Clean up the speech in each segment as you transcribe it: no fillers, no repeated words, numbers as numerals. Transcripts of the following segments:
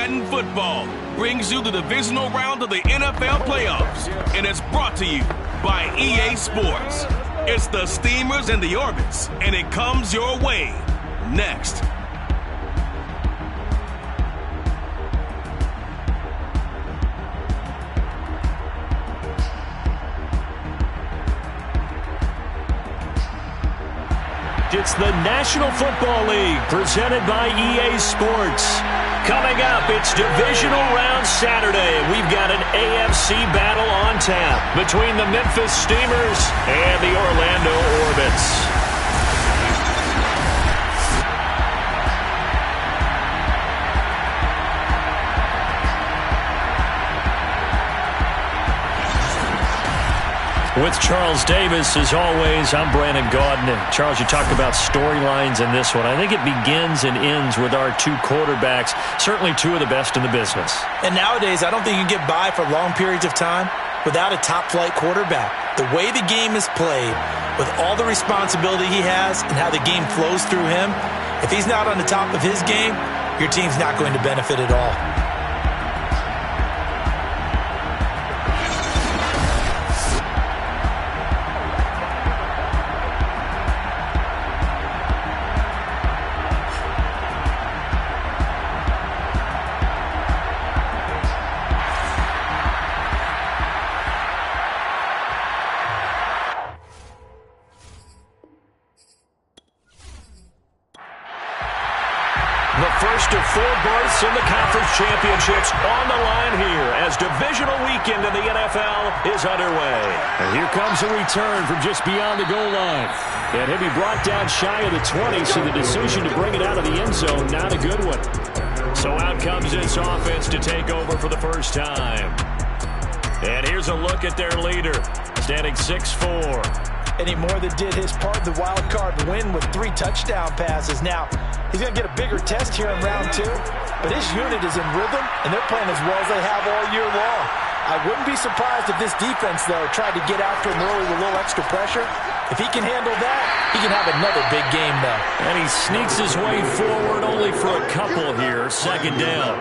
Madden Football brings you the divisional round of the NFL playoffs, and it's brought to you by EA Sports. It's the Steamers and the Orbits, and it comes your way next. It's the National Football League presented by EA Sports. Coming up, it's Divisional Round Saturday. We've got an AFC battle on tap between the Memphis Steamers and the Orlando Orbits. With Charles Davis, as always, I'm Brandon Gaudin. And Charles, you talked about storylines in this one. I think it begins and ends with our two quarterbacks, certainly two of the best in the business. And nowadays, I don't think you can get by for long periods of time without a top-flight quarterback. The way the game is played, with all the responsibility he has and how the game flows through him, if he's not on the top of his game, your team's not going to benefit at all. First of four berths in the conference championships on the line here as divisional weekend in the NFL is underway. And here comes a return from just beyond the goal line. And he'll be brought down shy of the 20, so the decision to bring it out of the end zone, not a good one. So out comes this offense to take over for the first time. And here's a look at their leader, standing 6'4". Eddie Moore that did his part in the wild card win with 3 touchdown passes. Now, he's going to get a bigger test here in round 2, but his unit is in rhythm, and they're playing as well as they have all year long. I wouldn't be surprised if this defense, though, tried to get after him early with a little extra pressure. If he can handle that, he can have another big game, though. And he sneaks his way forward only for a couple here, second down.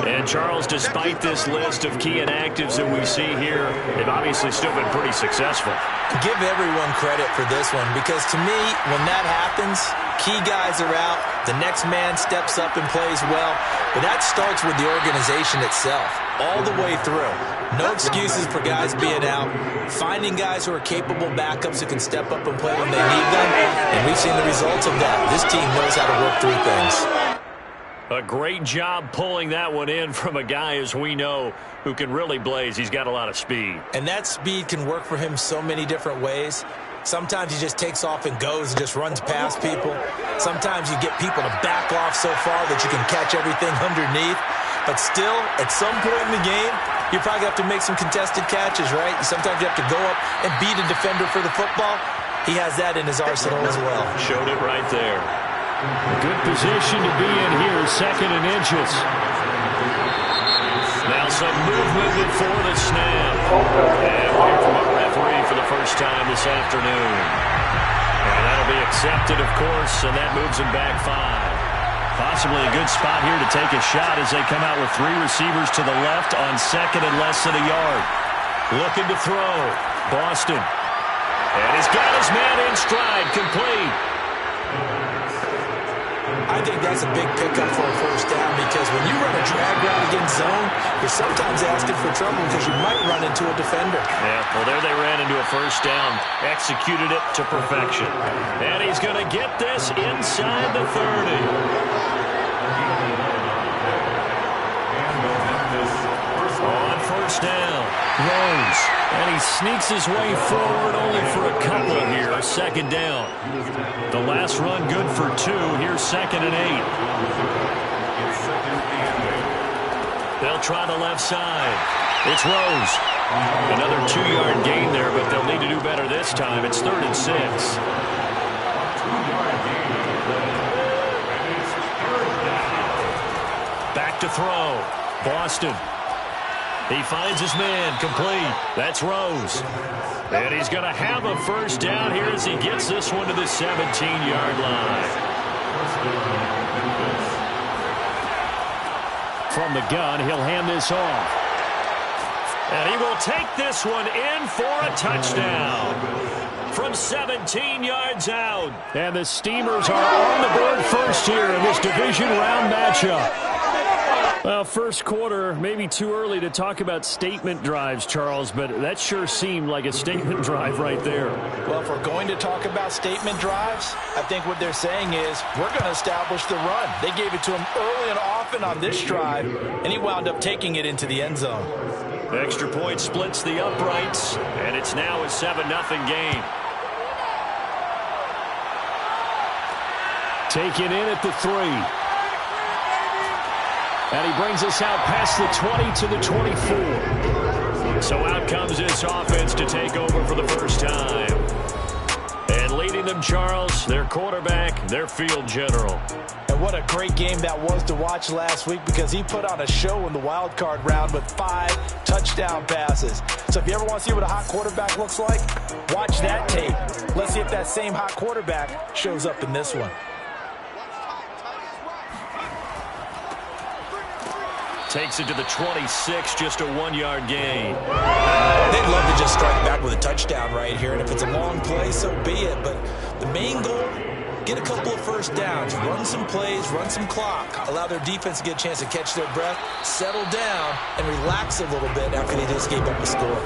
And Charles, despite this list of key inactives that we see here, they've obviously still been pretty successful. Give everyone credit for this one, because to me, when that happens, key guys are out, the next man steps up and plays well, but that starts with the organization itself, all the way through. No excuses for guys being out, finding guys who are capable backups who can step up and play when they need them, and we've seen the results of that. This team knows how to work through things. A great job pulling that one in from a guy, as we know, who can really blaze. He's got a lot of speed. And that speed can work for him so many different ways. Sometimes he just takes off and goes and just runs past people. Sometimes you get people to back off so far that you can catch everything underneath. But still, at some point in the game, you probably have to make some contested catches, right? Sometimes you have to go up and beat a defender for the football. He has that in his arsenal as well. Showed it right there. A good position to be in here, second and inches. Now some movement before the snap. And we'll hear from our referee for the first time this afternoon. And that'll be accepted, of course, and that moves him back 5. Possibly a good spot here to take a shot as they come out with 3 receivers to the left on second and less than a yard. Looking to throw. Boston. And he's got his man in stride, complete. I think that's a big pickup for a first down, because when you run a drag route against zone, you're sometimes asking for trouble because you might run into a defender. Yeah, well, there they ran into a first down, executed it to perfection. And he's going to get this inside the 30. On first down, Rose. And he sneaks his way forward only for a couple here, second down. The last run good for 2. Here's second and 8. They'll try the left side. It's Rose. Another 2-yard gain there, but they'll need to do better this time. It's 3rd and 6. Back to throw. Boston. He finds his man, complete. That's Rose. And he's going to have a first down here as he gets this one to the 17-yard line. From the gun, he'll hand this off. And he will take this one in for a touchdown from 17 yards out. And the Steamers are on the board first here in this division round matchup. Well, first quarter, maybe too early to talk about statement drives, Charles, but that sure seemed like a statement drive right there. Well, if we're going to talk about statement drives, I think what they're saying is we're going to establish the run. They gave it to him early and often on this drive, and he wound up taking it into the end zone. The extra point splits the uprights, and it's now a 7-0 game. Taken in at the 3. And he brings us out past the 20 to the 24. So out comes this offense to take over for the first time. And leading them, Charles, their quarterback, their field general. And what a great game that was to watch last week, because he put on a show in the wild card round with 5 touchdown passes. So if you ever want to see what a hot quarterback looks like, watch that tape. Let's see if that same hot quarterback shows up in this one. Takes it to the 26, just a 1-yard gain. They'd love to just strike back with a touchdown right here, and if it's a long play, so be it. But the main goal, get a couple of first downs, run some plays, run some clock, allow their defense to get a chance to catch their breath, settle down, and relax a little bit after they just gave up a score.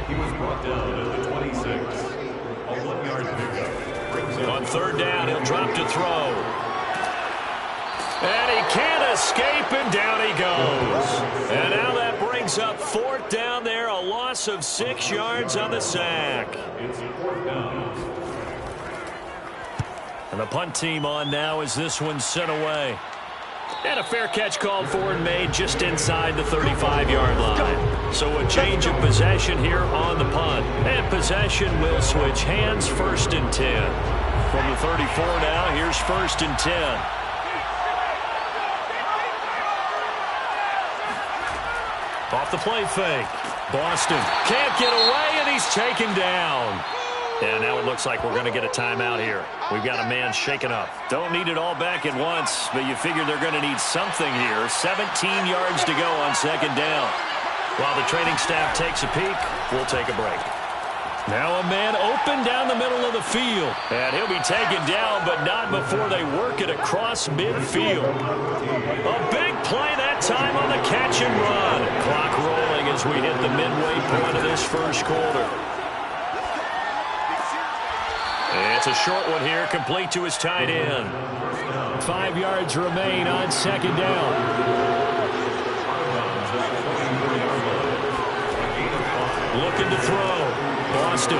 He was brought down at the 26, a 1-yard pickup. On third down, he'll drop to throw. And he can't escape, and down he goes. And now that brings up fourth down there, a loss of 6 yards on the sack. It's fourth down. And the punt team on now as this one's sent away. And a fair catch called for and made just inside the 35-yard line. So a change of possession here on the punt. And possession will switch hands, 1st and 10. From the 34 now, here's 1st and 10. Off the play fake. Boston can't get away, and he's taken down. And now it looks like we're going to get a timeout here. We've got a man shaken up. Don't need it all back at once, but you figure they're going to need something here. 17 yards to go on 2nd down. While the training staff takes a peek, we'll take a break. Now a man open down the middle of the field. And he'll be taken down, but not before they work it across midfield. A big play that time on the catch and run. Clock rolling as we hit the midway point of this first quarter. It's a short one here, complete to his tight end. 5 yards remain on 2nd down. Looking to throw. Boston.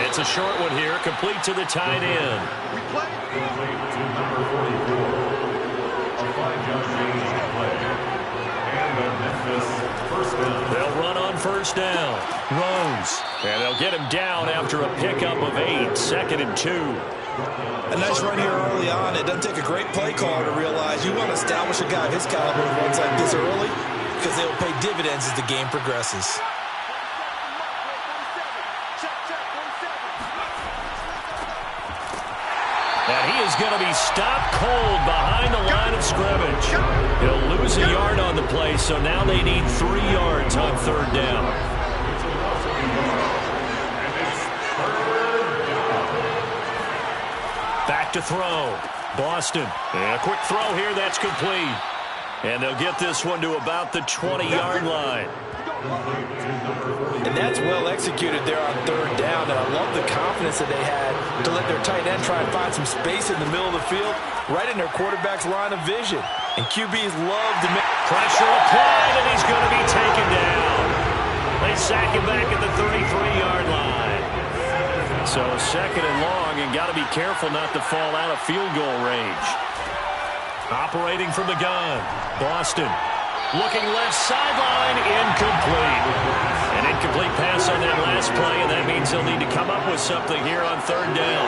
It's a short one here, complete to the tight end. They'll run on 1st down. Rose. And they'll get him down after a pickup of 8. 2nd and 2. A nice run here early on. It doesn't take a great play caller to realize you want to establish a guy of his caliber who runs like this early, because they will pay dividends as the game progresses. And he is going to be stopped cold behind the line of scrimmage. He'll lose a yard on the play, so now they need 3 yards on 3rd down. Back to throw. Boston. And a quick throw here, that's complete. And they'll get this one to about the 20-yard line. And that's well executed there on 3rd down, and I love the confidence that they had to let their tight end try and find some space in the middle of the field, right in their quarterback's line of vision. And QBs love to make pressure applied, and he's going to be taken down. They sack him back at the 33-yard line. So 2nd and long, and got to be careful not to fall out of field goal range. Operating from the gun, Boston. Looking left sideline, incomplete. An incomplete pass on that last play, and that means he'll need to come up with something here on 3rd down.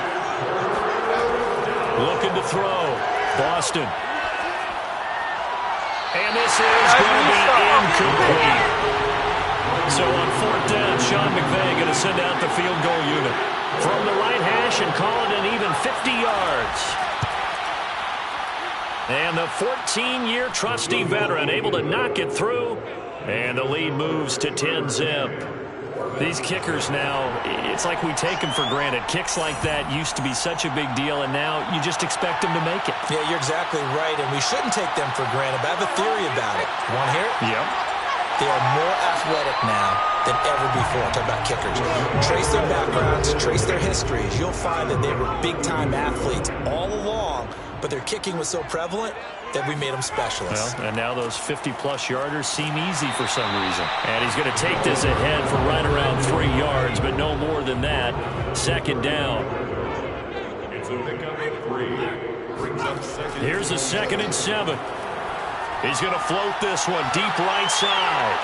Looking to throw. Boston. And this is going to be incomplete. So on 4th down, Sean McVay going to send out the field goal unit. From the right hash and call it an even 50 yards. And the 14-year trusty veteran able to knock it through. And the lead moves to 10-zip. These kickers now, it's like we take them for granted. Kicks like that used to be such a big deal, and now you just expect them to make it. Yeah, you're exactly right, and we shouldn't take them for granted. But I have a theory about it. You want to hear it? Yep. They are more athletic now than ever before. I'm talking about kickers. Trace their backgrounds, trace their histories. You'll find that they were big-time athletes all along, but their kicking was so prevalent that we made them specialists. Well, and now those 50-plus yarders seem easy for some reason. And he's going to take this ahead for right around 3 yards, but no more than that. Second down. It's a pickup of 3. Brings up second. Here's a 2nd and 7. He's going to float this one deep right side.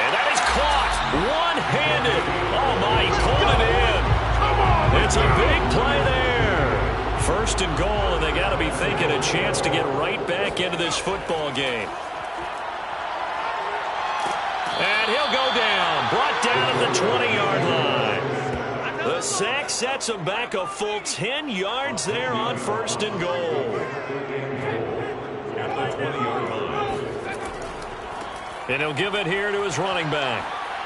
And that is caught one-handed. Oh, my, he pulled it in. It's a big play there. 1st and goal, and they got to be thinking a chance to get right back into this football game. And he'll go down. Brought down at the 20-yard line. The sack sets him back a full 10 yards there on 1st and goal. At the 20-yard line. And he'll give it here to his running back.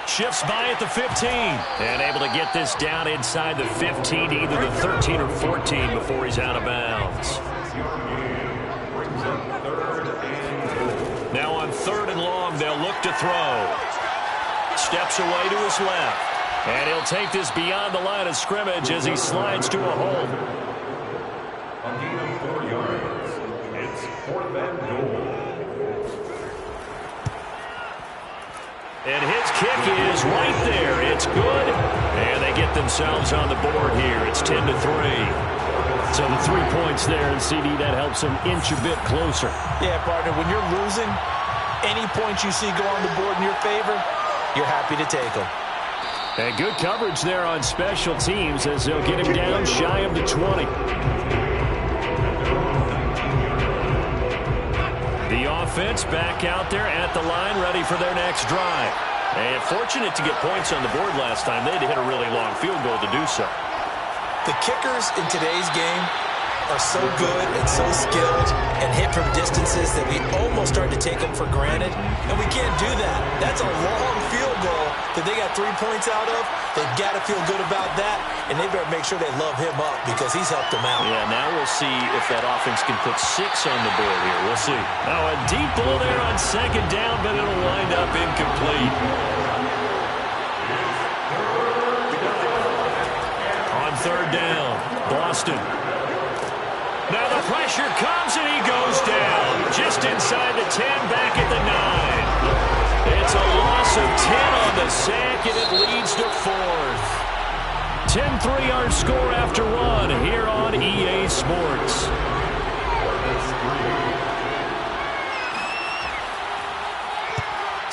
Shifts by at the 15. And able to get this down inside the 15 to either the 13 or 14 before he's out of bounds. Now on 3rd and long, they'll look to throw. Steps away to his left. And he'll take this beyond the line of scrimmage as he slides to a hold. A gain of 4 yards. It's 4th and goal. And his kick is right there. It's good. And they get themselves on the board here. It's 10-3. So the 3 points there, and CD, that helps them inch a bit closer. Yeah, partner, when you're losing, any points you see go on the board in your favor, you're happy to take them. And good coverage there on special teams as they'll get him down shy of the 20. The offense back out there at the line, ready for their next drive. And fortunate to get points on the board last time. They had to hit a really long field goal to do so. The kickers in today's game are so good and so skilled and hit from distances that we almost start to take them for granted. And we can't do that. That's a long field goal that they got 3 points out of. They've got to feel good about that, and they better make sure they love him up because he's helped them out. Yeah, now we'll see if that offense can put 6 on the board here. We'll see. Now a deep ball there on 2nd down, but it'll wind up incomplete. On 3rd down, Boston. Now the pressure comes and he goes down. Just inside the 10, back at the 9. It's a loss of 10 on the sack, and it leads to 4th. 10-3 our score after 1 here on EA Sports.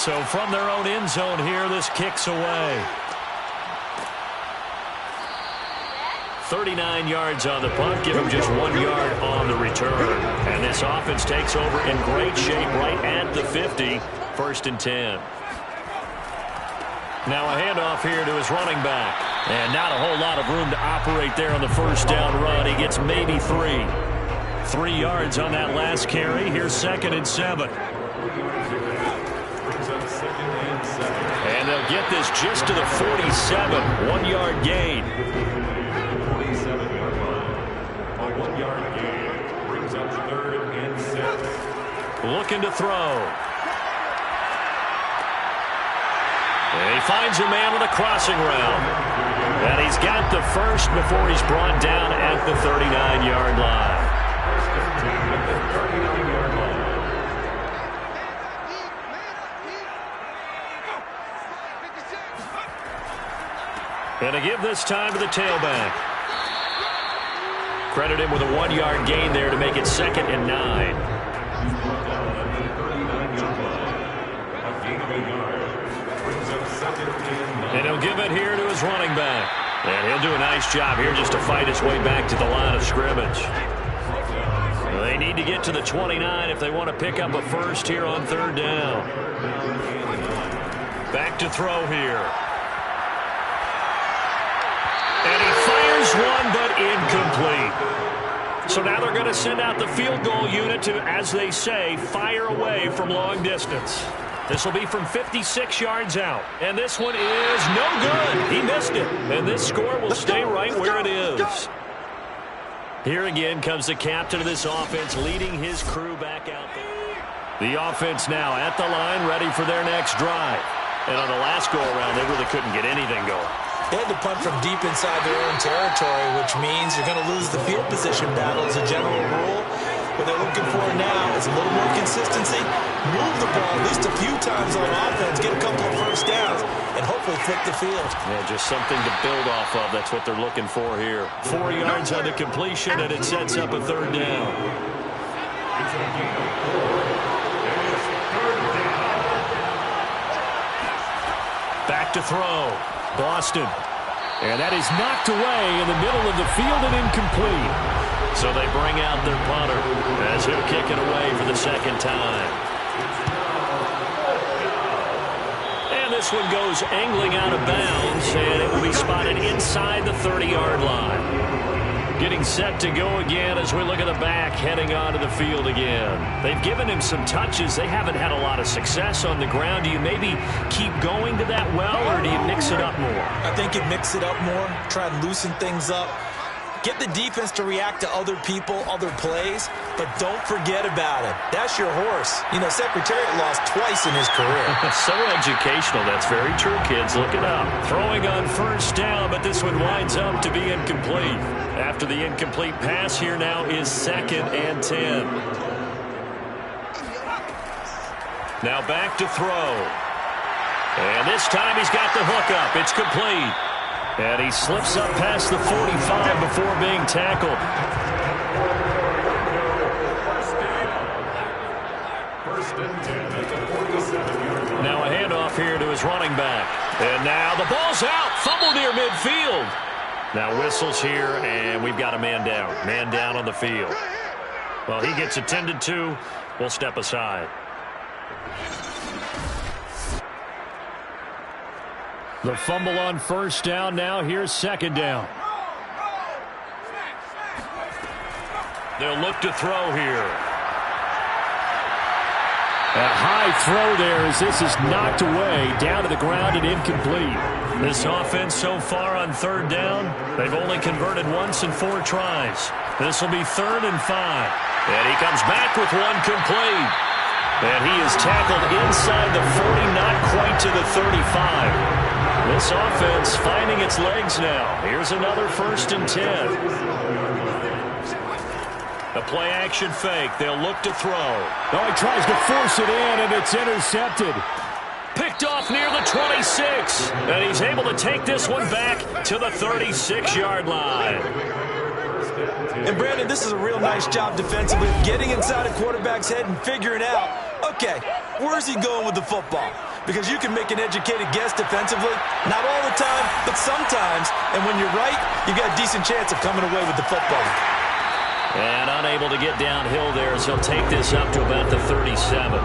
So from their own end zone here, this kicks away. 39 yards on the punt, give him just 1 yard on the return. And this offense takes over in great shape right at the 50, 1st and 10. Now a handoff here to his running back. And not a whole lot of room to operate there on the 1st down run. He gets maybe 3. 3 yards on that last carry. Here's 2nd and 7. And they'll get this just to the 47. 1 yard gain. 47-yard line. A 1 yard gain brings up 3rd and 6. Looking to throw. And he finds a man with a crossing route. And he's got the first before he's brought down at the 39-yard line. 39-yard line. And to give this time to the tailback. Credit him with a 1 yard gain there to make it 2nd and 9. And he'll give it here to his running back. And he'll do a nice job here just to fight his way back to the line of scrimmage. They need to get to the 29 if they want to pick up a first here on 3rd down. Back to throw here. And he fires one, but incomplete. So now they're going to send out the field goal unit to, as they say, fire away from long distance. This will be from 56 yards out. And this one is no good. He missed it. And this score will stay right where it is. Here again comes the captain of this offense leading his crew back out there. The offense now at the line ready for their next drive. And on the last go-around, they really couldn't get anything going. They had to punt from deep inside their own territory, which means you're going to lose the field position battle as a general rule. What they're looking for now is a little more consistency, move the ball at least a few times on offense, get a couple of first downs, and hopefully flip the field. Yeah, just something to build off of. That's what they're looking for here. 4 yards on the completion, and it sets up a third down. Back to throw. Boston. And that is knocked away in the middle of the field and incomplete. So they bring out their punter as he'll kick it away for the second time. And this one goes angling out of bounds, and it will be spotted inside the 30-yard line. Getting set to go again as we look at the back heading onto the field again. They've given him some touches. They haven't had a lot of success on the ground. Do you maybe keep going to that well, or do you mix it up more? I think you mix it up more, try and loosen things up. Get the defense to react to other people, other plays, but don't forget about it. That's your horse. You know, Secretariat lost twice in his career. So educational. That's very true, kids. Look it up. Throwing on first down, but this one winds up to be incomplete. After the incomplete pass, here now is 2nd and 10. Now back to throw. And this time he's got the hook up. It's complete. And he slips up past the 45 before being tackled. Now a handoff here to his running back. And now the ball's out. Fumble near midfield. Now whistles here, and we've got a man down. Man down on the field. Well, he gets attended to. We'll step aside. The fumble on first down. Now here's second down. They'll look to throw here. A high throw there as this is knocked away down to the ground and incomplete. This offense so far on third down, they've only converted once in 4 tries. This will be 3rd and 5. And he comes back with one complete. And he is tackled inside the 40, not quite to the 35. This offense finding its legs now. Here's another 1st and 10. A play-action fake. They'll look to throw. Oh, he tries to force it in, and it's intercepted. Picked off near the 26. And he's able to take this one back to the 36-yard line. And, Brandon, this is a real nice job defensively, getting inside a quarterback's head and figuring out, okay, where's he going with the football? Because you can make an educated guess defensively. Not all the time, but sometimes. And when you're right, you've got a decent chance of coming away with the football. And unable to get downhill there as he'll take this up to about the 37.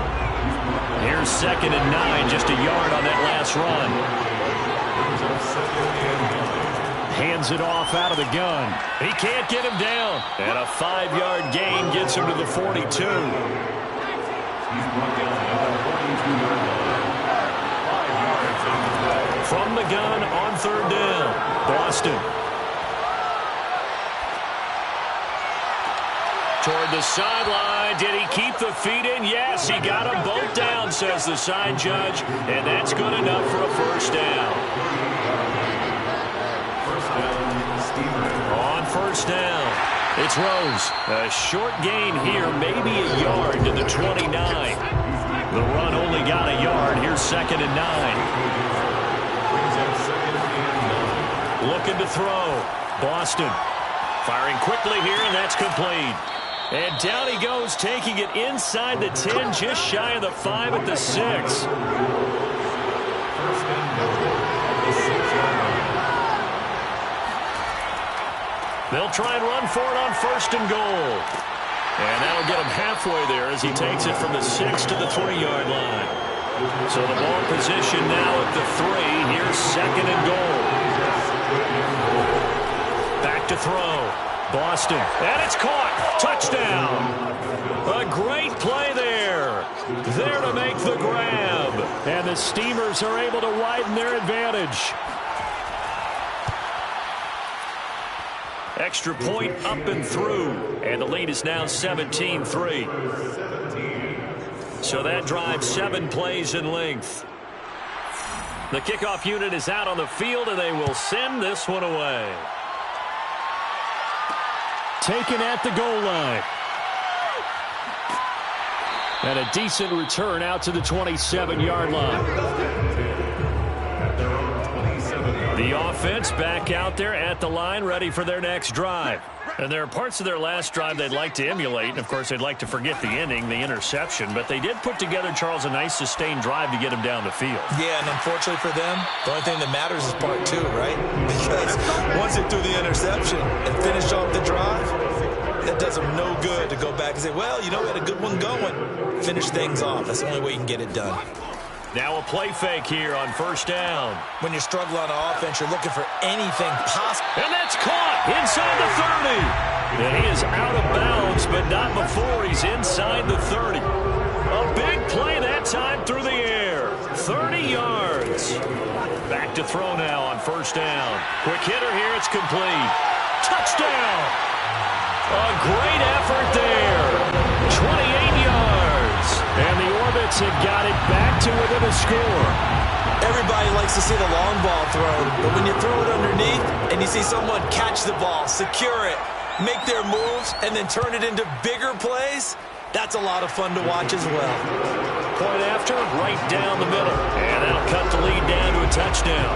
Here's 2nd and 9, just a yard on that last run. Hands it off out of the gun. He can't get him down. And a 5-yard gain gets him to the 42. From the gun on third down, Boston. Toward the sideline. Did he keep the feet in? Yes, he got them both down, says the side judge. And that's good enough for a first down. On first down, it's Rose. A short gain here, maybe a yard to the 29. The run only got a yard. Here's 2nd and 9. Looking to throw. Boston firing quickly here, and that's complete. And down he goes, taking it inside the 10, just shy of the 5 at the 6. They'll try and run for it on 1st and goal. And that'll get him halfway there as he takes it from the 6 to the 3-yard line. So the ball position now at the 3. Here's 2nd and goal. Back to throw. Boston, and it's caught. Touchdown. A great play there. There to make the grab. And the Steamers are able to widen their advantage. Extra point up and through. And the lead is now 17-3. So that drive 7 plays in length. The kickoff unit is out on the field, and they will send this one away. Taken at the goal line. And a decent return out to the 27-yard line. The offense back out there at the line, ready for their next drive. And there are parts of their last drive they'd like to emulate. And, of course, they'd like to forget the ending, the interception. But they did put together, Charles, a nice sustained drive to get them down the field. Yeah, and unfortunately for them, the only thing that matters is part 2, right? Because once they threw the interception and finished off the drive, that does them no good to go back and say, well, you know, we had a good one going. Finish things off. That's the only way you can get it done. Now a play fake here on first down. When you're struggling on offense, you're looking for anything possible. And that's caught inside the 30. And he is out of bounds, but not before he's inside the 30. A big play that time through the air. 30 yards. Back to throw now on first down. Quick hitter here. It's complete. Touchdown. A great effort there. 28 yards. And the Orbits have got it back to within a score. Everybody likes to see the long ball thrown, but when you throw it underneath and you see someone catch the ball, secure it, make their moves, and then turn it into bigger plays, that's a lot of fun to watch as well. Point after, right down the middle. And that'll cut the lead down to a touchdown.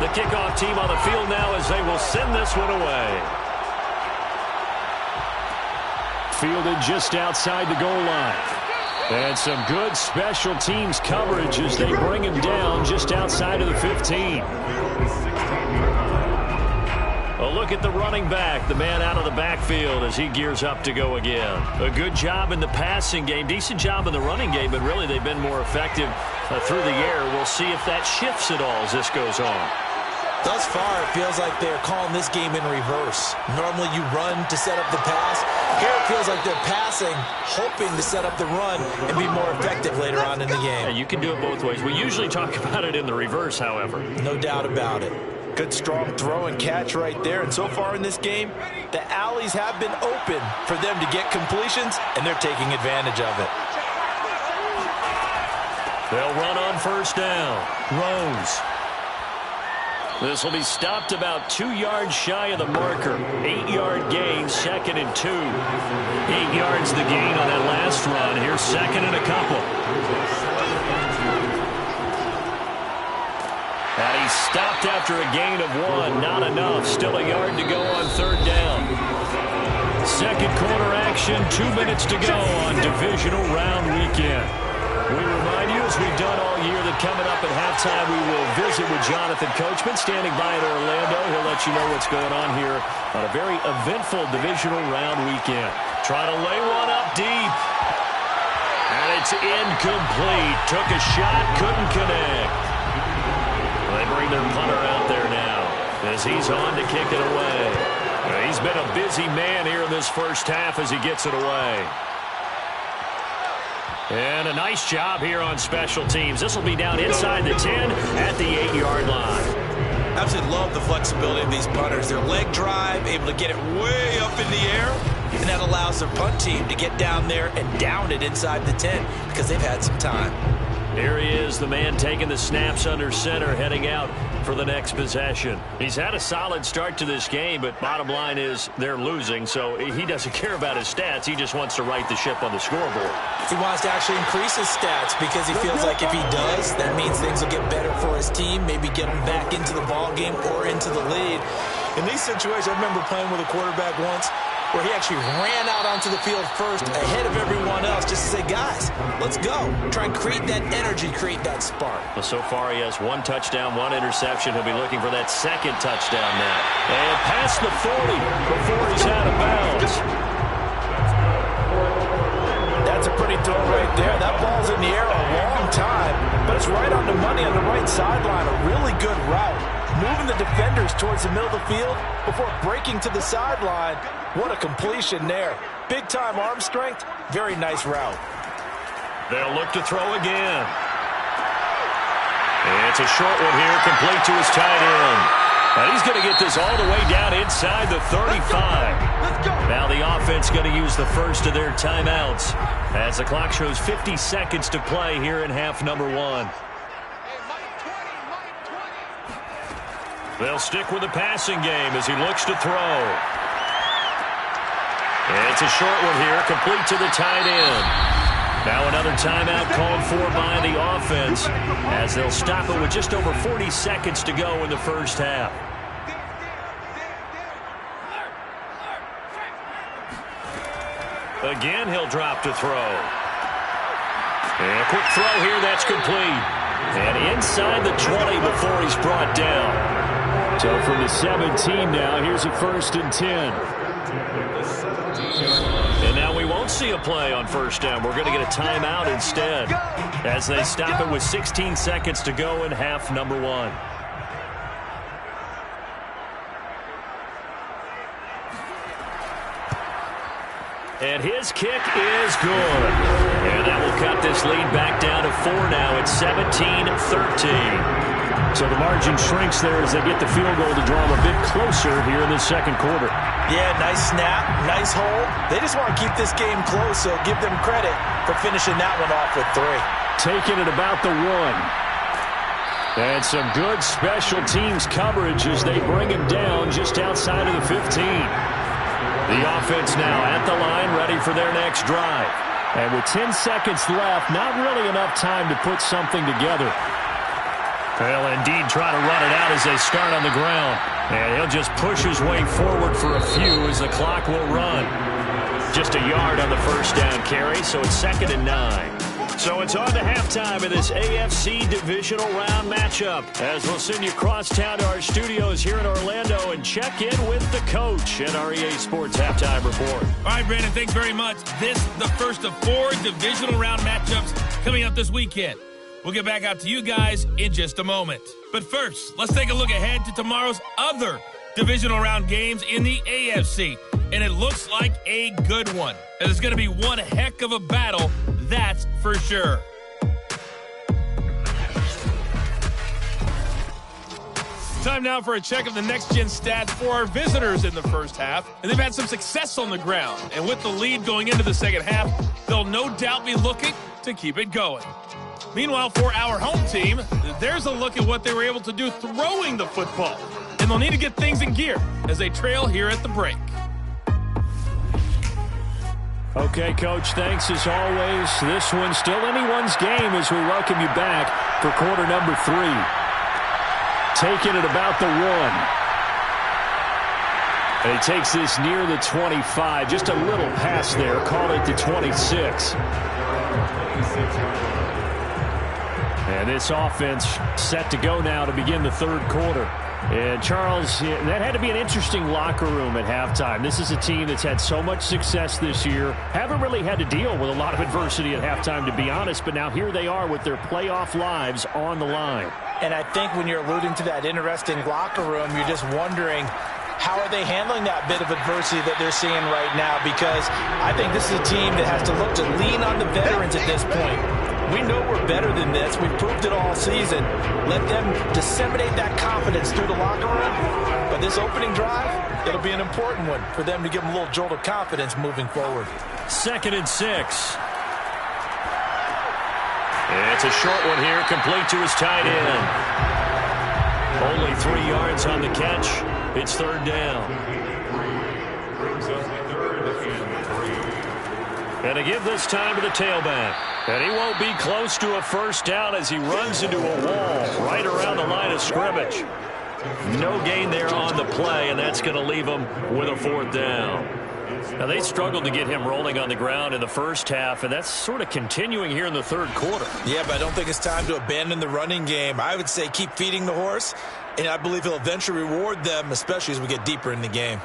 The kickoff team on the field now as they will send this one away. Fielded just outside the goal line. And some good special teams coverage as they bring him down just outside of the 15. A look at the running back, the man out of the backfield as he gears up to go again. A good job in the passing game, decent job in the running game, but really they've been more effective through the air. We'll see if that shifts at all as this goes on. Thus far, it feels like they're calling this game in reverse. Normally you run to set up the pass. Here it feels like they're passing, hoping to set up the run and be more effective later on in the game. Yeah, you can do it both ways. We usually talk about it in the reverse, however. No doubt about it. Good strong throw and catch right there. And so far in this game, the alleys have been open for them to get completions, and they're taking advantage of it. They'll run on first down. Rose. This will be stopped about 2 yards shy of the marker. 8-yard gain, 2nd and 2. 8 yards the gain on that last run. Here's 2nd and a couple. And he's stopped after a gain of 1. Not enough. Still a yard to go on 3rd down. Second quarter action. 2 minutes to go on divisional round weekend. We remind you, as we've done all year, that coming up at halftime, we will visit with Jonathan Coachman standing by in Orlando. He'll let you know what's going on here on a very eventful divisional round weekend. Trying to lay one up deep. And it's incomplete. Took a shot, couldn't connect. They bring their punter out there now as he's on to kick it away. He's been a busy man here in this first half as he gets it away. And a nice job here on special teams. This will be down inside the 10 at the 8-yard line. Absolutely love the flexibility of these punters. Their leg drive, able to get it way up in the air, and that allows their punt team to get down there and down it inside the 10 because they've had some time. Here he is, the man taking the snaps under center, heading out for the next possession. He's had a solid start to this game, but bottom line is they're losing, so he doesn't care about his stats. He just wants to right the ship on the scoreboard. He wants to actually increase his stats because he feels like if he does, that means things will get better for his team, maybe get him back into the ball game or into the lead. In these situations, I remember playing with a quarterback once where he actually ran out onto the field first ahead of everyone else just to say, guys, let's go. Try and create that energy, create that spark. Well, so far he has 1 touchdown, 1 interception. He'll be looking for that 2nd touchdown now. And past the 40 before he's out of bounds. That's a pretty throw right there. That ball's in the air a long time, but it's right on the money on the right sideline. A really good route. moving the defenders towards the middle of the field before breaking to the sideline. What a completion there. Big-time arm strength. Very nice route. They'll look to throw again. It's a short one here, complete to his tight end. And he's going to get this all the way down inside the 35. Now the offense going to use the first of their timeouts as the clock shows 50 seconds to play here in half number 1. They'll stick with the passing game as he looks to throw. It's a short one here, complete to the tight end. Now another timeout called for by the offense as they'll stop it with just over 40 seconds to go in the first half. Again, he'll drop to throw. And a quick throw here, that's complete. And inside the 20 before he's brought down. So from the 17 now, here's a 1st and 10. And now we won't see a play on first down. We're going to get a timeout instead as they stop it with 16 seconds to go in half number 1. And his kick is good. And that will cut this lead back down to 4 now. It's 17-13. So the margin shrinks there as they get the field goal to draw them a bit closer here in the second quarter. Yeah, nice snap, nice hold. They just want to keep this game close, so give them credit for finishing that one off with 3. Taking it about the 1. And some good special teams coverage as they bring him down just outside of the 15. The offense now at the line, ready for their next drive. And with 10 seconds left, not really enough time to put something together. They'll indeed try to run it out as they start on the ground. And he'll just push his way forward for a few as the clock will run. Just a yard on the first down carry, so it's 2nd and 9. So it's on to halftime of this AFC Divisional Round matchup as we'll send you cross town to our studios here in Orlando and check in with the coach at our EA Sports Halftime Report. All right, Brandon, thanks very much. This is the first of 4 Divisional Round matchups coming up this weekend. We'll get back out to you guys in just a moment. But first, let's take a look ahead to tomorrow's other Divisional Round games in the AFC. And it looks like a good one. And it's going to be one heck of a battle, that's for sure. Time now for a check of the next-gen stats for our visitors in the first half. And they've had some success on the ground. And with the lead going into the second half, they'll no doubt be looking to keep it going. Meanwhile, for our home team, there's a look at what they were able to do throwing the football. And they'll need to get things in gear as they trail here at the break. Okay, Coach, thanks as always. This one's still anyone's game as we welcome you back for quarter number 3. Taking it about the 1. And he takes this near the 25. Just a little pass there. Call it the 26. And this offense set to go now to begin the third quarter. And, Charles, that had to be an interesting locker room at halftime. This is a team that's had so much success this year. Haven't really had to deal with a lot of adversity at halftime, to be honest. But now here they are with their playoff lives on the line. And I think when you're alluding to that interesting locker room, you're just wondering, how are they handling that bit of adversity that they're seeing right now? Because I think this is a team that has to look to lean on the veterans at this point. We know we're better than this. We've proved it all season. Let them disseminate that confidence through the locker room. But this opening drive, it'll be an important one for them to give them a little jolt of confidence moving forward. 2nd and 6. It's a short one here, complete to his tight end. Only 3 yards on the catch. It's 3rd down. And to give this time to the tailback. And he won't be close to a first down as he runs into a wall right around the line of scrimmage. No gain there on the play, and that's going to leave him with a 4th down. Now, they struggled to get him rolling on the ground in the first half, and that's sort of continuing here in the third quarter. Yeah, but I don't think it's time to abandon the running game. I would say keep feeding the horse, and I believe he'll eventually reward them, especially as we get deeper in the game.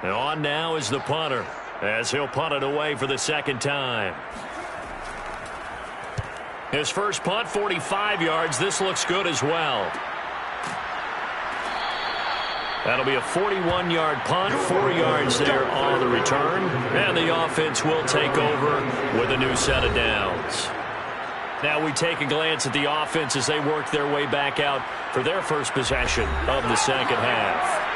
And on now is the punter, as he'll punt it away for the 2nd time. His first punt, 45 yards. This looks good as well. That'll be a 41-yard punt, 4 yards there on the return. And the offense will take over with a new set of downs. Now we take a glance at the offense as they work their way back out for their first possession of the second half.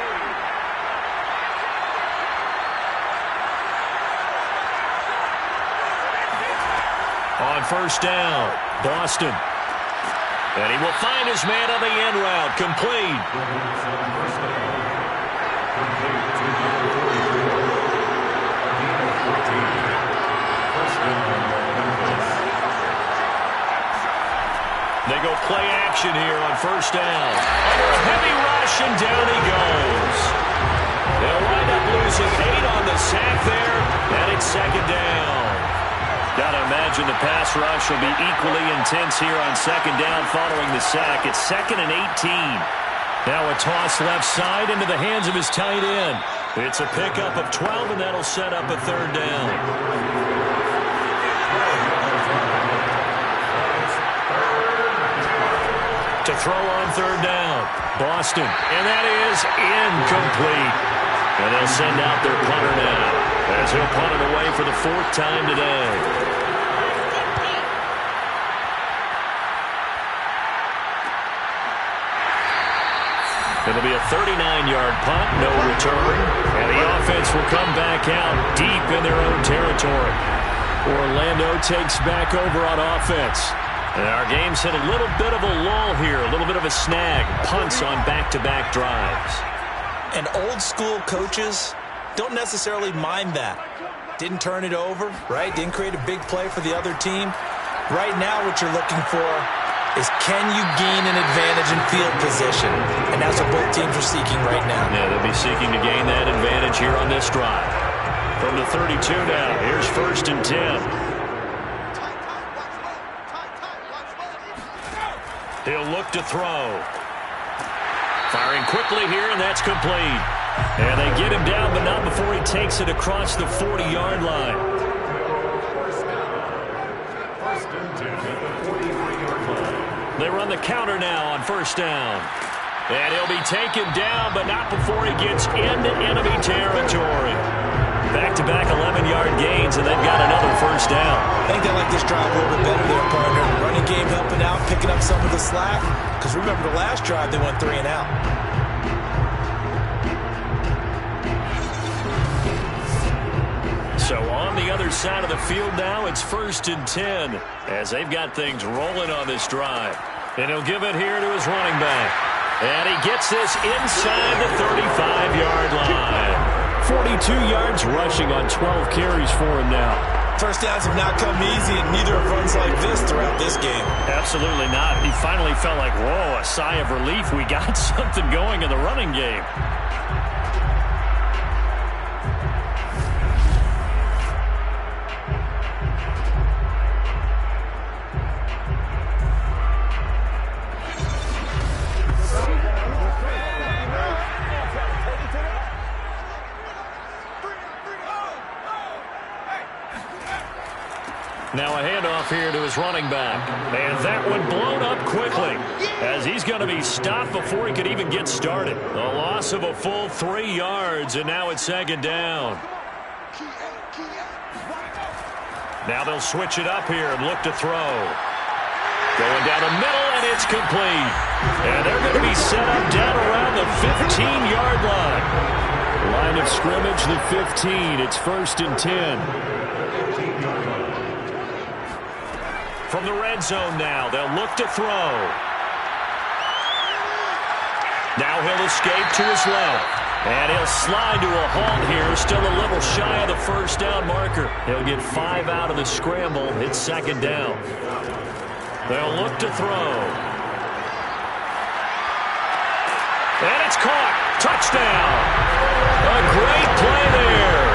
On first down, Boston. And he will find his man on the end route, complete. They go play action here on first down. Under a heavy rush, and down he goes. They'll wind up losing 8 on the sack there, and it's second down. Got to imagine the pass rush will be equally intense here on second down following the sack. It's 2nd and 18. Now a toss left side into the hands of his tight end. It's a pickup of 12, and that'll set up a third down. To throw on third down, Boston. And that is incomplete. And they'll send out their punter now, as he'll punt it away for the 4th time today. It'll be a 39-yard punt, no return. And the offense will come back out deep in their own territory. Orlando takes back over on offense. And our game's hit a little bit of a lull here, a little bit of a snag. Punts on back-to-back drives. And old-school coaches don't necessarily mind that. Didn't turn it over, right? Didn't create a big play for the other team. Right now what you're looking for is, can you gain an advantage in field position? And that's what both teams are seeking right now. Yeah, they'll be seeking to gain that advantage here on this drive. From the 32 now, here's 1st and 10. He'll look to throw. Firing quickly here, and that's complete. And they get him down, but not before he takes it across the 40-yard line. They run the counter now on first down. And he'll be taken down, but not before he gets into enemy territory. Back-to-back 11-yard gains, and they've got another first down. I think they like this drive a little bit better there, partner. Running game helping out, picking up some of the slack. Because remember, the last drive, they went 3 and out. So on the other side of the field now, it's 1st and 10 as they've got things rolling on this drive. And he'll give it here to his running back. And he gets this inside the 35-yard line. 42 yards rushing on 12 carries for him now. First downs have not come easy, and neither have runs like this throughout this game. Absolutely not. He finally felt like, whoa, a sigh of relief. We got something going in the running game. Now a handoff here to his running back. And that one blown up quickly as he's going to be stopped before he could even get started. A loss of a full 3 yards, and now it's second down. Now they'll switch it up here and look to throw. Going down the middle, and it's complete. And they're going to be set up down around the 15-yard line. Line of scrimmage, the 15. It's 1st and 10. From the red zone now, they'll look to throw. Now he'll escape to his left. And he'll slide to a halt here, still a little shy of the first down marker. He'll get 5 out of the scramble. It's second down. They'll look to throw. And it's caught. Touchdown. A great play there.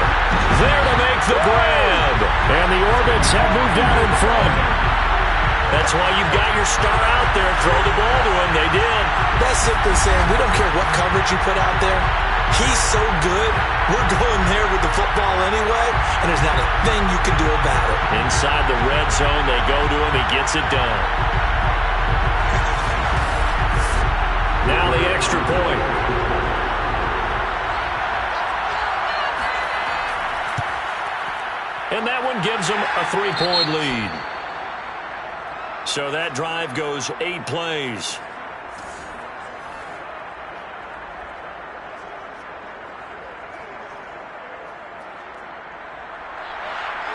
There to make the grab. And the Orbits have moved out in front. That's why you've got your star out there. Throw the ball to him. They did. That's simply saying we don't care what coverage you put out there. He's so good. We're going there with the football anyway, and there's not a thing you can do about it. Inside the red zone, they go to him. He gets it done. Now the extra point. And that one gives them a 3-point lead. So that drive goes 8 plays.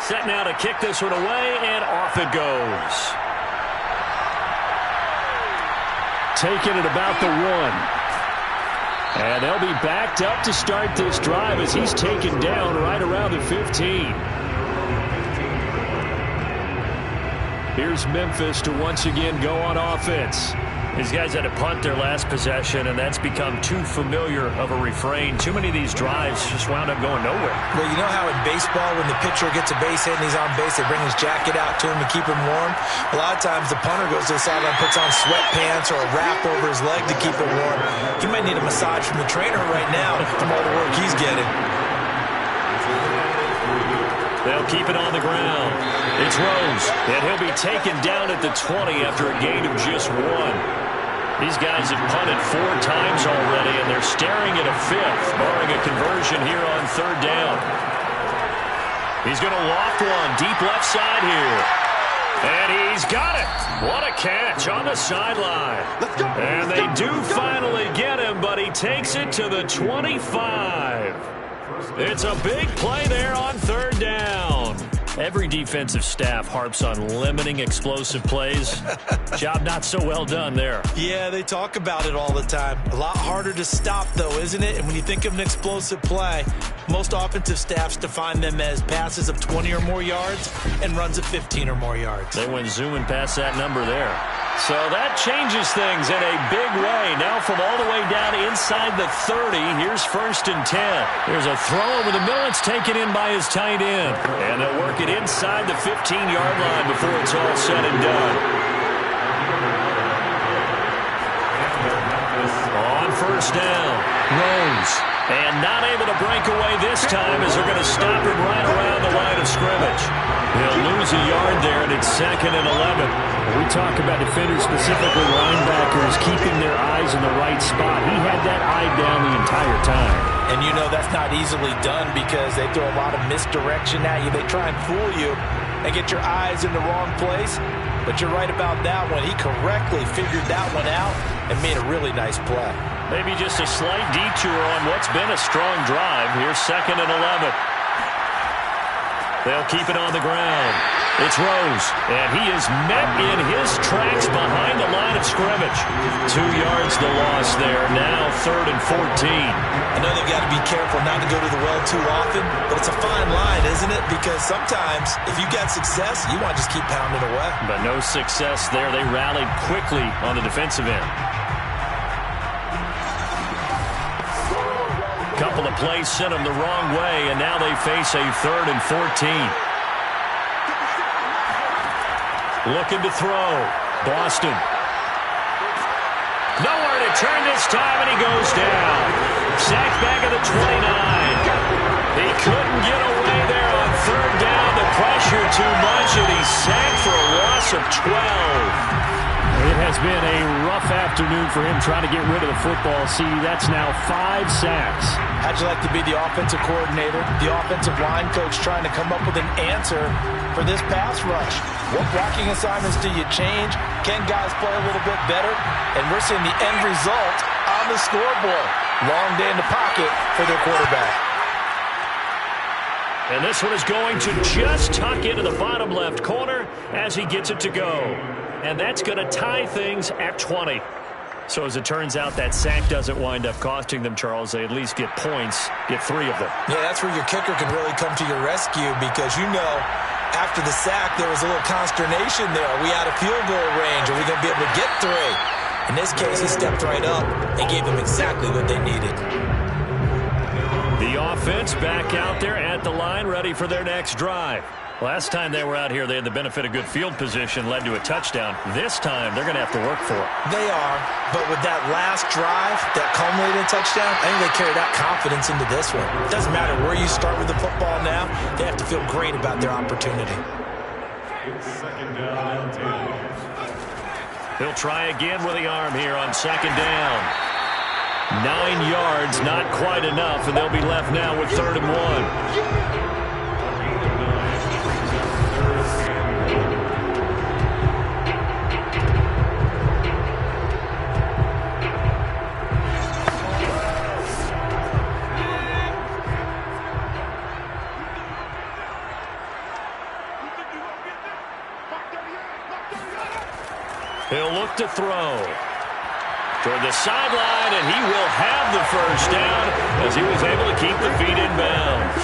Set now to kick this one away, and off it goes. Taking it about the 1. And they'll be backed up to start this drive as he's taken down right around the 15. Here's Memphis to once again go on offense. These guys had to punt their last possession, and that's become too familiar of a refrain. Too many of these drives just wound up going nowhere. Well, you know how in baseball, when the pitcher gets a base hit and he's on base, they bring his jacket out to him to keep him warm? A lot of times the punter goes to the sideline, puts on sweatpants or a wrap over his leg to keep it warm. He might need a massage from the trainer right now from all the work he's getting. They'll keep it on the ground. It's Rose, and he'll be taken down at the 20 after a gain of just 1. These guys have punted 4 times already, and they're staring at a 5th, barring a conversion here on 3rd down. He's going to loft one deep left side here. And he's got it. What a catch on the sideline. And they do finally get him, but he takes it to the 25. It's a big play there on 3rd down. Every defensive staff harps on limiting explosive plays. Job not so well done there. Yeah, they talk about it all the time. A lot harder to stop, though, isn't it? And when you think of an explosive play, most offensive staffs define them as passes of 20 or more yards and runs of 15 or more yards. They went zooming past that number there. So that changes things in a big way. Now from all the way down inside the 30, here's 1st and 10. There's a throw over the middle. It's taken in by his tight end. And they'll work it inside the 15-yard line before it's all said and done. On 1st down, Rose. And not able to break away this time as they're going to stop him right around the line of scrimmage. He'll lose a yard there, and it's 2nd and 11. We talk about defenders, specifically linebackers, keeping their eyes in the right spot. He had that eye down the entire time. And you know that's not easily done because they throw a lot of misdirection at you. They try and fool you and get your eyes in the wrong place. But you're right about that one. He correctly figured that one out and made a really nice play. Maybe just a slight detour on what's been a strong drive. Here's 2nd and 11. They'll keep it on the ground. It's Rose, and he is met in his tracks behind the line of scrimmage. 2 yards the loss there. Now 3rd and 14. I know they've got to be careful not to go to the well too often, but it's a fine line, isn't it? Because sometimes if you got success, you want to just keep pounding away. But no success there. They rallied quickly on the defensive end. Couple of plays sent them the wrong way, and now they face a 3rd and 14. Looking to throw. Boston. Nowhere to turn this time, and he goes down. Sacked back at the 29. He couldn't get away there on 3rd down. The pressure too much, and he's sacked for a loss of 12. It has been a rough afternoon for him trying to get rid of the football. See, that's now 5 sacks. How'd you like to be the offensive coordinator, the offensive line coach trying to come up with an answer for this pass rush? What blocking assignments do you change? Can guys play a little bit better? And we're seeing the end result on the scoreboard. Long day in the pocket for their quarterback. And this one is going to just tuck into the bottom left corner as he gets it to go. And that's going to tie things at 20. So as it turns out, that sack doesn't wind up costing them, Charles. They at least get points, get 3 of them. Yeah, that's where your kicker can really come to your rescue because, you know, after the sack, there was a little consternation there. Are we out of field goal range? Are we going to be able to get 3? In this case, he stepped right up and gave them exactly what they needed. The offense back out there at the line, ready for their next drive. Last time they were out here, they had the benefit of good field position, led to a touchdown. This time, they're going to have to work for it. They are, but with that last drive that culminated in a touchdown, I think they carry that confidence into this one. It doesn't matter where you start with the football now. They have to feel great about their opportunity. It's second down and 10. He'll try again with the arm here on second down. 9 yards, not quite enough, and they'll be left now with 3rd and 1. He'll look to throw toward the sideline, and he will have the first down as he was able to keep the feet in bounds.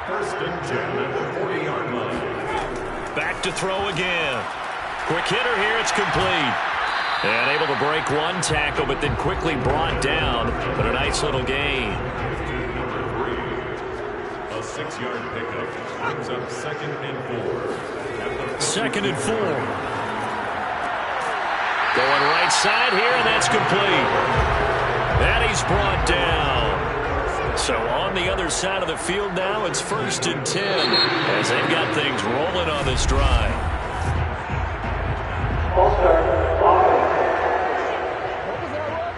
First and 10 at the 40-yard line. Back to throw again. Quick hitter here, it's complete. And able to break one tackle, but then quickly brought down. But a nice little gain. A 6-yard pickup brings up 2nd and 4. 2nd and 4. Going right side here, and that's complete. And he's brought down. So on the other side of the field now, it's 1st and 10 as they've got things rolling on this drive.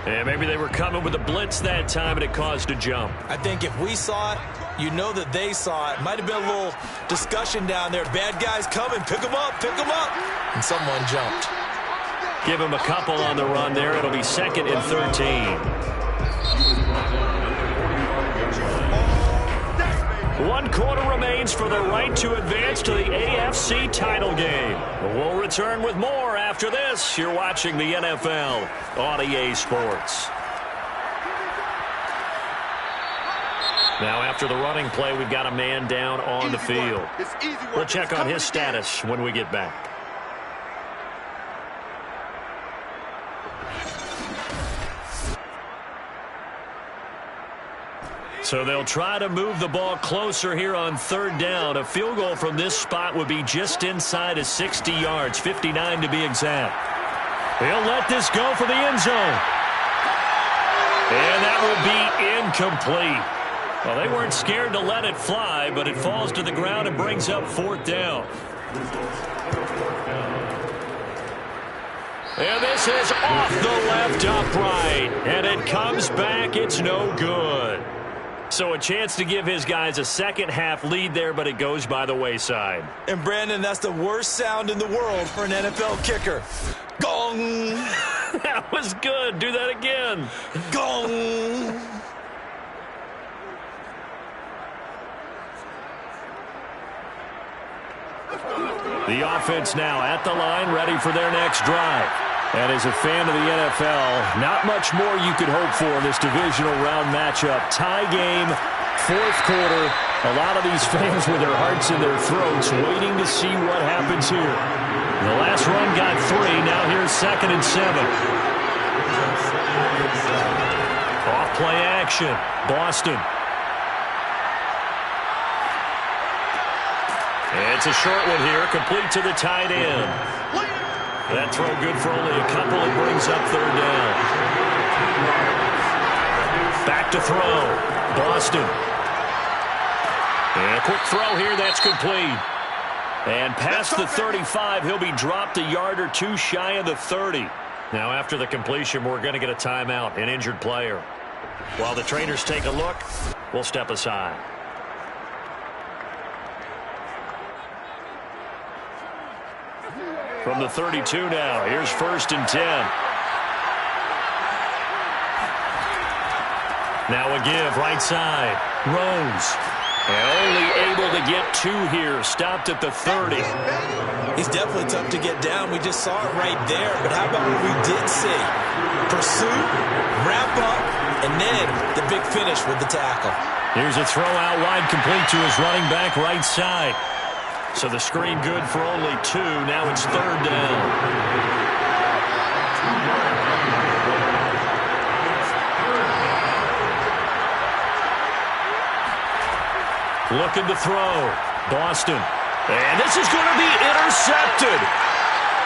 And maybe they were coming with a blitz that time, and it caused a jump. I think if we saw it, you know that they saw it. Might have been a little discussion down there. Bad guys coming. Pick them up. Pick them up. And someone jumped. Give him a couple on the run there. It'll be 2nd and 13. 1 quarter remains for the right to advance to the AFC title game. We'll return with more after this. You're watching the NFL on EA Sports. Now after the running play, we've got a man down on the field. We'll check on his status when we get back. So they'll try to move the ball closer here on 3rd down. A field goal from this spot would be just inside of 60 yards, 59 to be exact. He'll let this go for the end zone. And that will be incomplete. Well, they weren't scared to let it fly, but it falls to the ground and brings up 4th down. And this is off the left upright. And it comes back. It's no good. So a chance to give his guys a second-half lead there, but it goes by the wayside. And, Brandon, that's the worst sound in the world for an NFL kicker. Gong! That was good. Do that again. Gong! The offense now at the line, ready for their next drive. And as a fan of the NFL, not much more you could hope for in this divisional round matchup. Tie game, 4th quarter. A lot of these fans with their hearts in their throats waiting to see what happens here. The last run got 3. Now here's 2nd and 7. Off play action. Boston. It's a short one here, complete to the tight end. That throw good for only a couple. It brings up 3rd down. Back to throw. Boston. And a quick throw here. That's complete. And past the 35, he'll be dropped a yard or 2 shy of the 30. Now after the completion, we're going to get a timeout, an injured player. While the trainers take a look, we'll step aside. From the 32 now, here's 1st and 10. Now a give, right side. Rose. And only able to get 2 here. Stopped at the 30. He's definitely tough to get down. We just saw it right there. But how about what we did see? Pursuit, wrap up, and then the big finish with the tackle. Here's a throw out wide, complete to his running back right side. So the screen good for only 2. Now it's 3rd down. Looking to throw. Boston. And this is going to be intercepted.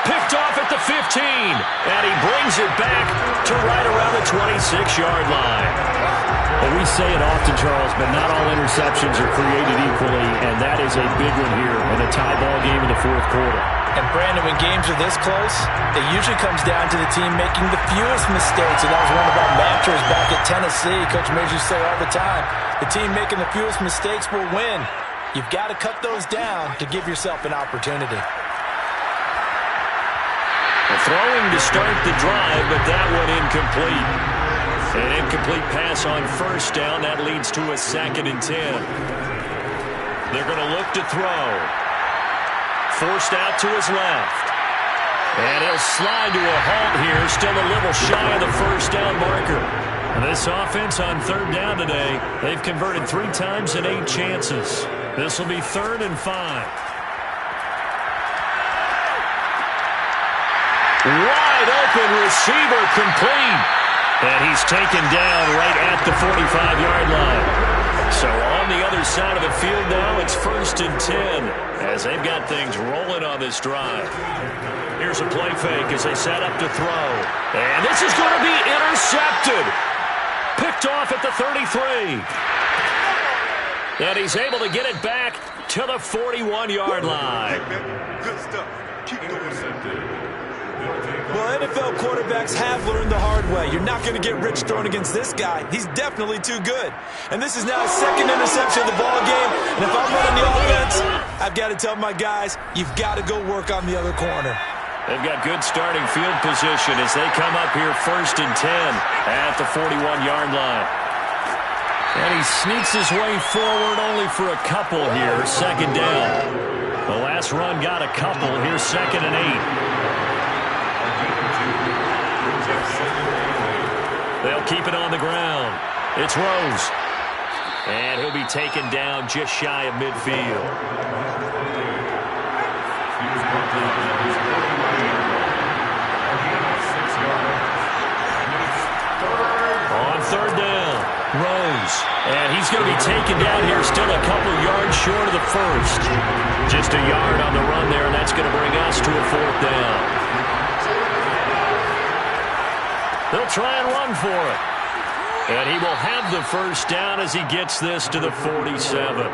Picked off at the 15. And he brings it back to right around the 26-yard line. Well, we say it often, Charles, but not all interceptions are created equally, and that is a big one here in a tie ball game in the fourth quarter. And Brandon, when games are this close, it usually comes down to the team making the fewest mistakes. And that was one of our mantras back at Tennessee. Coach Mays used to say all the time, the team making the fewest mistakes will win. You've got to cut those down to give yourself an opportunity. Throwing to start the drive, but that one incomplete. An incomplete pass on first down. That leads to a 2nd and 10. They're going to look to throw. Forced out to his left. And he'll slide to a halt here. Still a little shy of the first down marker. And this offense on 3rd down today, they've converted 3 times in 8 chances. This will be 3rd and 5. Wide open receiver complete. And he's taken down right at the 45-yard line. So on the other side of the field now, it's 1st and 10 as they've got things rolling on this drive. Here's a play fake as they set up to throw. And this is going to be intercepted. Picked off at the 33. And he's able to get it back to the 41-yard line. Good stuff. Keep doing Well, NFL quarterbacks have learned the hard way. You're not going to get rich throwing against this guy. He's definitely too good. And this is now his 2nd interception of the ball game. And if I'm running the offense, I've got to tell my guys, you've got to go work on the other corner. They've got good starting field position as they come up here 1st and 10 at the 41-yard line. And he sneaks his way forward only for a couple here, 2nd down. The last run got a couple. Here's 2nd and 8. They'll keep it on the ground. It's Rose. And he'll be taken down just shy of midfield. On 3rd down, Rose. And he's going to be taken down here still a couple yards short of the first. Just a yard on the run there, and that's going to bring us to a 4th down. They'll try and run for it. And he will have the first down as he gets this to the 47.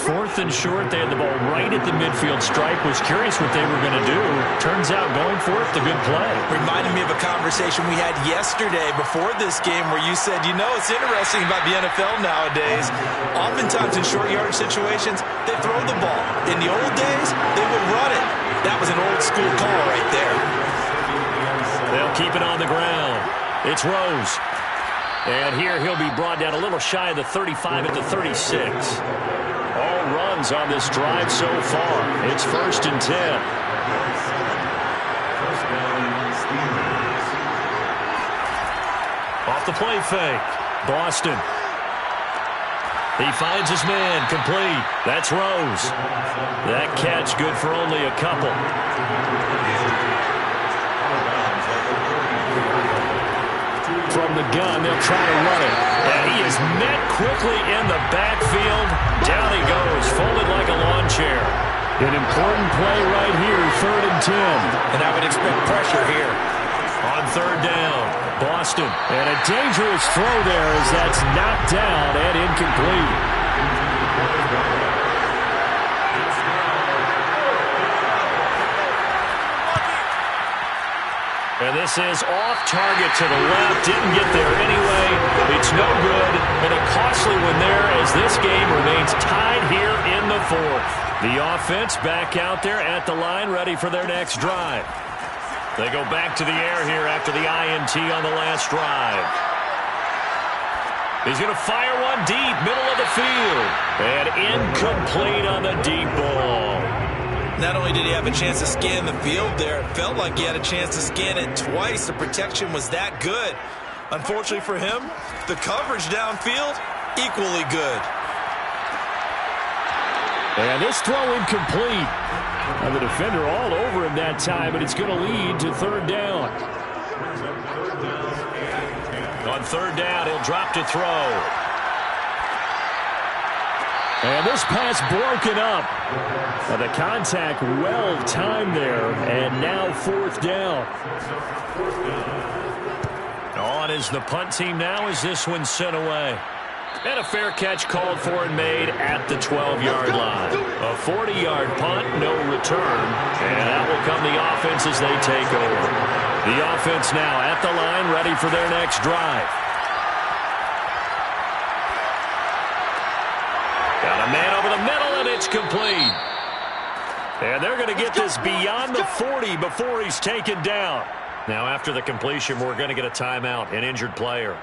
4th and short. They had the ball right at the midfield stripe. Was curious what they were going to do. Turns out going for it's a good play. Reminded me of a conversation we had yesterday before this game where you said, you know, it's interesting about the NFL nowadays. Oftentimes in short yardage situations, they throw the ball. In the old days, they would run it. That was an old school call right there. They'll keep it on the ground. It's Rose. And here he'll be brought down a little shy of the 35 at the 36. All runs on this drive so far. It's 1st and 10. Off the play fake. Boston. He finds his man, complete. That's Rose. That catch good for only a couple. From the gun, they'll try to run it. And he is met quickly in the backfield. Down he goes, folded like a lawn chair. An important play right here, 3rd and 10. And I would expect pressure here. On 3rd down, Boston. And a dangerous throw there as that's knocked down and incomplete. And this is off target to the left. Didn't get there anyway. It's no good. And a costly one there as this game remains tied here in the 4th. The offense back out there at the line ready for their next drive. They go back to the air here after the INT on the last drive. He's going to fire one deep, middle of the field. And incomplete on the deep ball. Not only did he have a chance to scan the field there, it felt like he had a chance to scan it twice. The protection was that good. Unfortunately for him, the coverage downfield, equally good. And this throw incomplete. Now the defender all over him that time, but it's going to lead to 3rd down. On 3rd down, he'll drop to throw. And this pass broken up. The contact well timed there, and now fourth down. On is the punt team now as this one's sent away. And a fair catch called for and made at the 12-yard line. A 40-yard punt, no return. And that will come the offense as they take over. The offense now at the line, ready for their next drive. Got a man over the middle, and it's complete. And they're going to get this beyond the 40 before he's taken down. Now, after the completion, we're going to get a timeout, an injured player.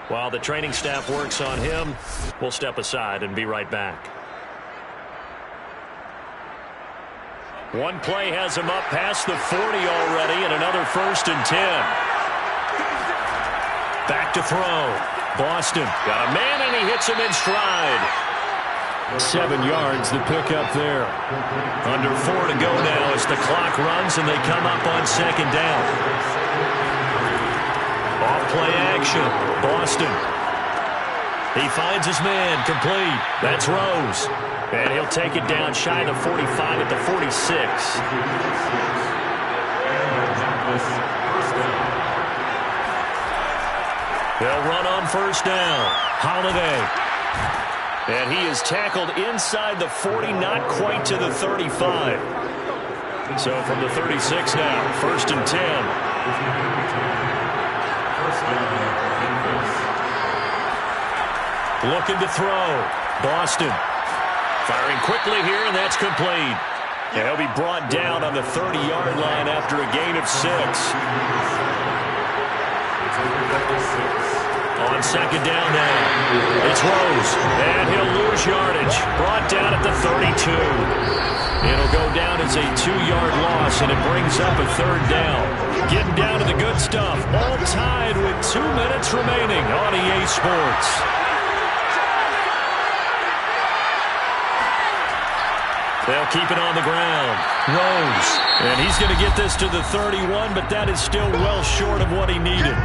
While the training staff works on him, we'll step aside and be right back. One play has him up past the 40 already, and another 1st and 10. Back to throw. Boston got a man, and he hits him in stride. 7 yards, the pickup there. Under 4 to go now as the clock runs and they come up on 2nd down. Off-play action. Boston. He finds his man. Complete. That's Rose. And he'll take it down shy of the 45 at the 46. They'll run on 1st down. Holiday. And he is tackled inside the 40, not quite to the 35. So from the 36 now, 1st and 10. Looking to throw. Boston. Firing quickly here, and that's complete. And he'll be brought down on the 30-yard line after a gain of 6. On 2nd down now, it's Rose, and he'll lose yardage. Brought down at the 32. It'll go down as a 2-yard loss, and it brings up a 3rd down. Getting down to the good stuff, all tied with 2 minutes remaining on EA Sports. They'll keep it on the ground. Rose, and he's going to get this to the 31, but that is still well short of what he needed.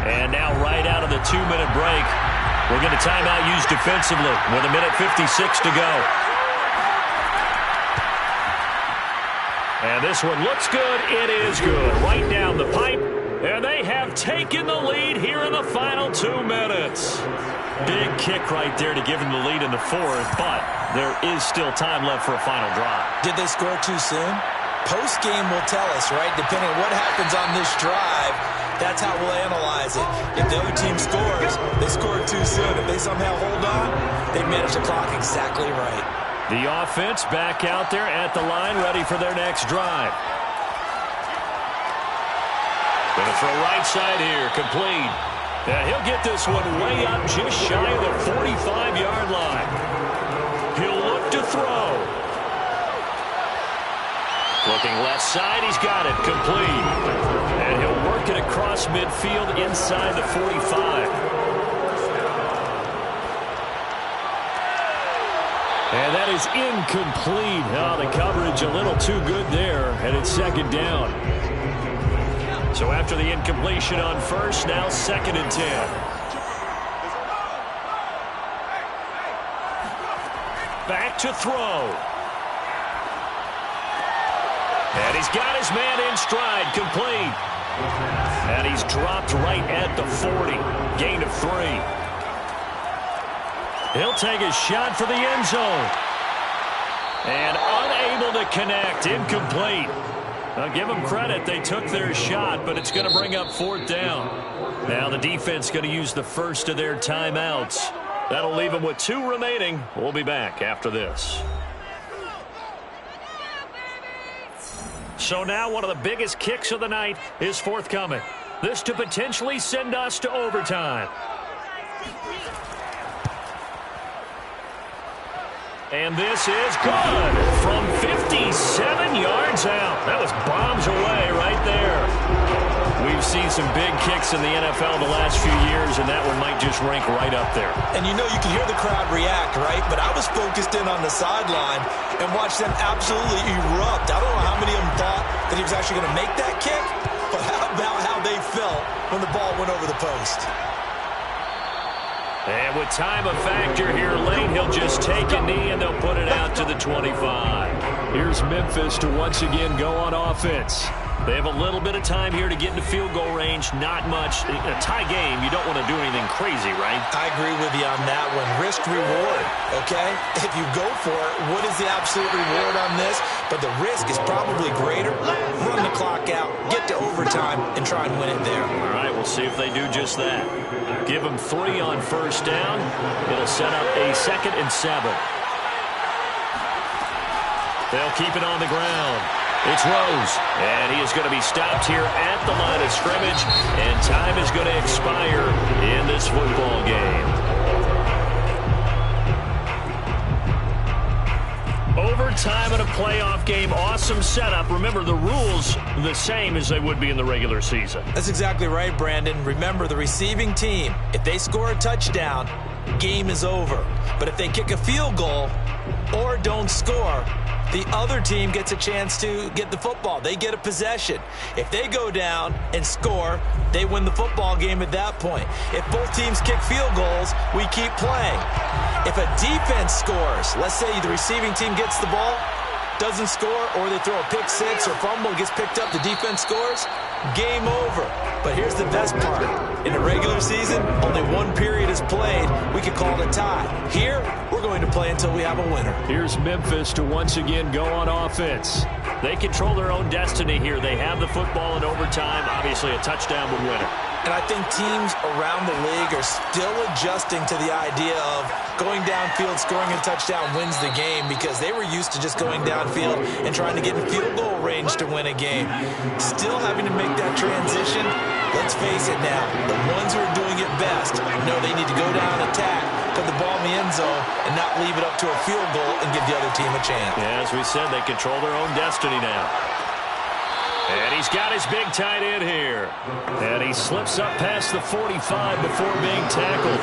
And now right out of the 2-minute break, we'll get a timeout used defensively with 1:56 to go. And this one looks good. It is good. Right down the pipe. And they have taken the lead here in the final 2 minutes. Big kick right there to give them the lead in the 4th, but there is still time left for a final drive. Did they score too soon? Post-game will tell us, right? Depending on what happens on this drive, that's how we'll analyze it. If the other team scores, they scored too soon. If they somehow hold on, they manage the clock exactly right. The offense back out there at the line, ready for their next drive. Going to throw right side here, complete. And he'll get this one way up just shy of the 45-yard line. He'll look to throw. Looking left side, he's got it, complete. And he'll work it across midfield inside the 45. And that is incomplete. Oh, the coverage a little too good there, and it's 2nd down. So after the incompletion on 1st, now 2nd and 10. Back to throw. And he's got his man in stride, complete. And he's dropped right at the 40. Gain of 3. He'll take a shot for the end zone. And unable to connect, incomplete. I'll give them credit. They took their shot, but it's going to bring up 4th down. Now the defense going to use the first of their timeouts. That'll leave them with 2 remaining. We'll be back after this. So now one of the biggest kicks of the night is forthcoming. This to potentially send us to overtime. And this is good from 57 yards out. That was bombs away right there. We've seen some big kicks in the NFL the last few years, and that one might just rank right up there. And you know you can hear the crowd react, right? But I was focused in on the sideline and watched them absolutely erupt. I don't know how many of them thought that he was actually going to make that kick, but how about how they felt when the ball went over the post? And with time a factor here late, he'll just take a knee and they'll put it out to the 25. Here's Memphis to once again go on offense. They have a little bit of time here to get into field goal range. Not much. A tie game, you don't want to do anything crazy, right? I agree with you on that one. Risk reward, okay? If you go for it, what is the absolute reward on this? But the risk is probably greater. Run the clock out, get to overtime, and try and win it there. All right, we'll see if they do just that. Give them 3 on first down. It'll set up a 2nd and 7. They'll keep it on the ground. It's Rose, and he is going to be stopped here at the line of scrimmage, and time is going to expire in this football game. Overtime in a playoff game, awesome setup. Remember, the rules the same as they would be in the regular season. That's exactly right, Brandon. Remember, the receiving team, if they score a touchdown, game is over. But if they kick a field goal or don't score, the other team gets a chance to get the football. They get a possession. If they go down and score, they win the football game at that point. If both teams kick field goals, we keep playing. If a defense scores, let's say the receiving team gets the ball, doesn't score, or they throw a pick six or fumble, gets picked up, the defense scores, game over. But here's the best part. In the regular season, only one period is played. We could call it a tie. Here, we're going to play until we have a winner. Here's Memphis to once again go on offense. They control their own destiny here. They have the football in overtime. Obviously, a touchdown would win it. And I think teams around the league are still adjusting to the idea of going downfield, scoring a touchdown wins the game, because they were used to just going downfield and trying to get in field goal range to win a game. Still having to make that transition. Let's face it now, the ones who are doing it best know they need to go down, attack, put the ball in the end zone, and not leave it up to a field goal and give the other team a chance. Yeah, as we said, they control their own destiny now. And he's got his big tight end here. And he slips up past the 45 before being tackled.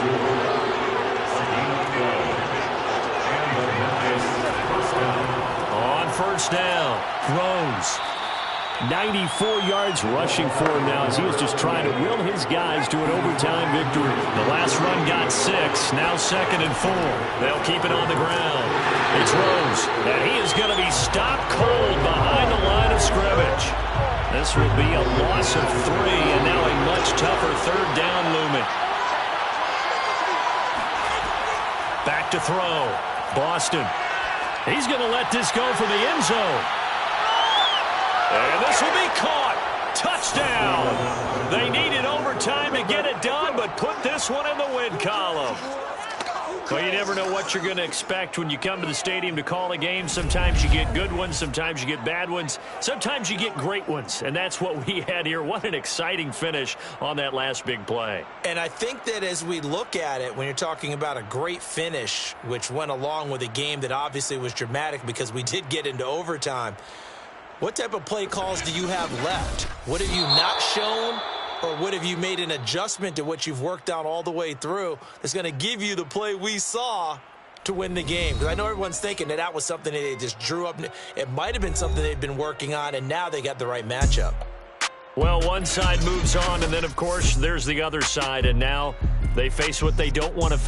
On first down, Rose. 94 yards rushing for him now as he is just trying to will his guys to an overtime victory. The last run got 6, now 2nd and 4. They'll keep it on the ground. It's Rose, and he is going to be stopped cold behind the line of scrimmage. This will be a loss of 3, and now a much tougher 3rd down looming. Back to throw. Boston. He's going to let this go for the end zone. And this will be caught. Touchdown. They needed overtime to get it done, but put this one in the win column. Well, you never know what you're going to expect when you come to the stadium to call a game. Sometimes you get good ones. Sometimes you get bad ones. Sometimes you get great ones. And that's what we had here. What an exciting finish on that last big play. And I think that as we look at it, when you're talking about a great finish, which went along with a game that obviously was dramatic because we did get into overtime, what type of play calls do you have left? What have you not shown? Or what have you made an adjustment to what you've worked out all the way through that's going to give you the play we saw to win the game? Because I know everyone's thinking that was something that they just drew up. It might have been something they've been working on, and now they got the right matchup. Well, one side moves on, and then, of course, there's the other side, and now they face what they don't want to face.